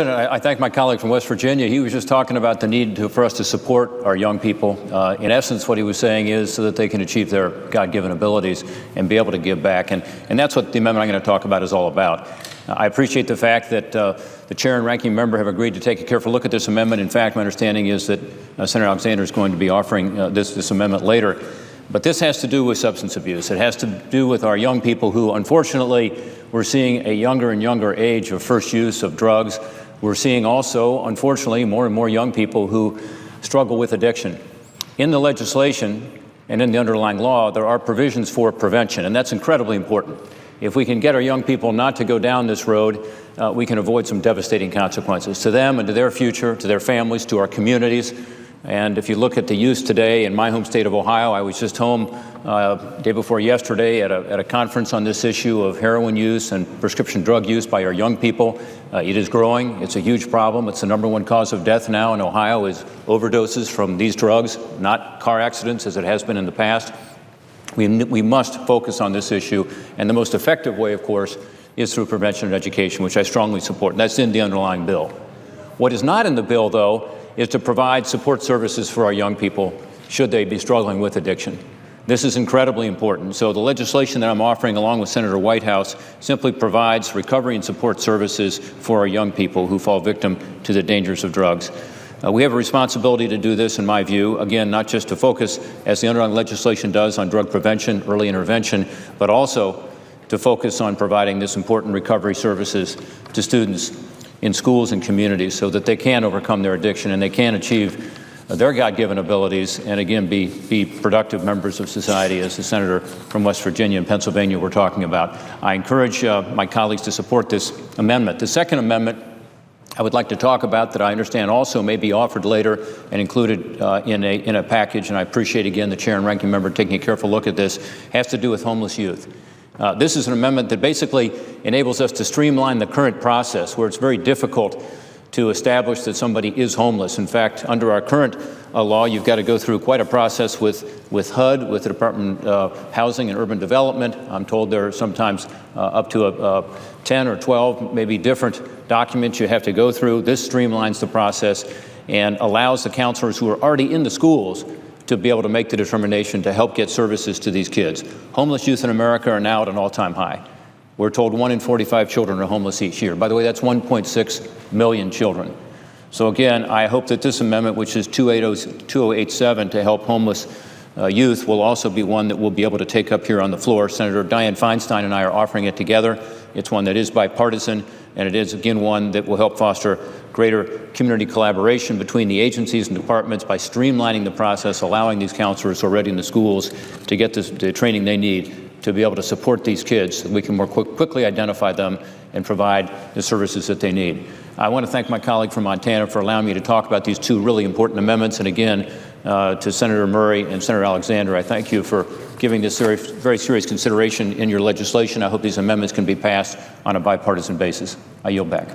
I thank my colleague from West Virginia. He was just talking about the need for us to support our young people. In essence, what he was saying is so that they can achieve their God-given abilities and be able to give back. And that's what the amendment I'm going to talk about is all about. I appreciate the fact that the chair and ranking member have agreed to take a careful look at this amendment. In fact, my understanding is that Senator Alexander is going to be offering this amendment later. But this has to do with substance abuse. It has to do with our young people who, unfortunately, we're seeing a younger and younger age of first use of drugs. We're seeing also, unfortunately, more and more young people who struggle with addiction. In the legislation and in the underlying law, there are provisions for prevention, and that's incredibly important. If we can get our young people not to go down this road, we can avoid some devastating consequences to them and to their future, to their families, to our communities. And if you look at the use today in my home state of Ohio, I was just home day before yesterday at a conference on this issue of heroin use and prescription drug use by our young people. It is growing. It's a huge problem. It's the #1 cause of death now in Ohio is overdoses from these drugs, not car accidents as it has been in the past. We must focus on this issue, and the most effective way, of course, is through prevention and education, which I strongly support, and that's in the underlying bill. What is not in the bill, though, is to provide support services for our young people should they be struggling with addiction. This is incredibly important. So the legislation that I'm offering along with Senator Whitehouse simply provides recovery and support services for our young people who fall victim to the dangers of drugs. We have a responsibility to do this, in my view, again, not just to focus, as the underlying legislation does, on drug prevention, early intervention, but also to focus on providing this important recovery services to students in schools and communities so that they can overcome their addiction and they can achieve their God-given abilities and, again, be productive members of society, as the senator from West Virginia and Pennsylvania were talking about. I encourage my colleagues to support this amendment. The second amendment I would like to talk about that I understand also may be offered later and included in a package, and I appreciate, again, the chair and ranking member taking a careful look at this, has to do with homeless youth. This is an amendment that basically enables us to streamline the current process where it's very difficult to establish that somebody is homeless. In fact, under our current law, you've got to go through quite a process with HUD, with the Department of Housing and Urban Development. I'm told there are sometimes up to 10 or 12 maybe different documents you have to go through. This streamlines the process and allows the counselors who are already in the schools to be able to make the determination to help get services to these kids. Homeless youth in America are now at an all-time high. We're told 1 in 45 children are homeless each year. By the way, that's 1.6 million children. So again, I hope that this amendment, which is 2087 to help homeless youth, will also be one that we'll be able to take up here on the floor. Senator Dianne Feinstein and I are offering it together. It's one that is bipartisan, and it is, again, one that will help foster greater community collaboration between the agencies and departments by streamlining the process, allowing these counselors already in the schools to get the training they need to be able to support these kids so that we can more quickly identify them and provide the services that they need. I want to thank my colleague from Montana for allowing me to talk about these two really important amendments. And again, to Senator Murray and Senator Alexander, I thank you for giving this very serious consideration in your legislation. I hope these amendments can be passed on a bipartisan basis. I yield back.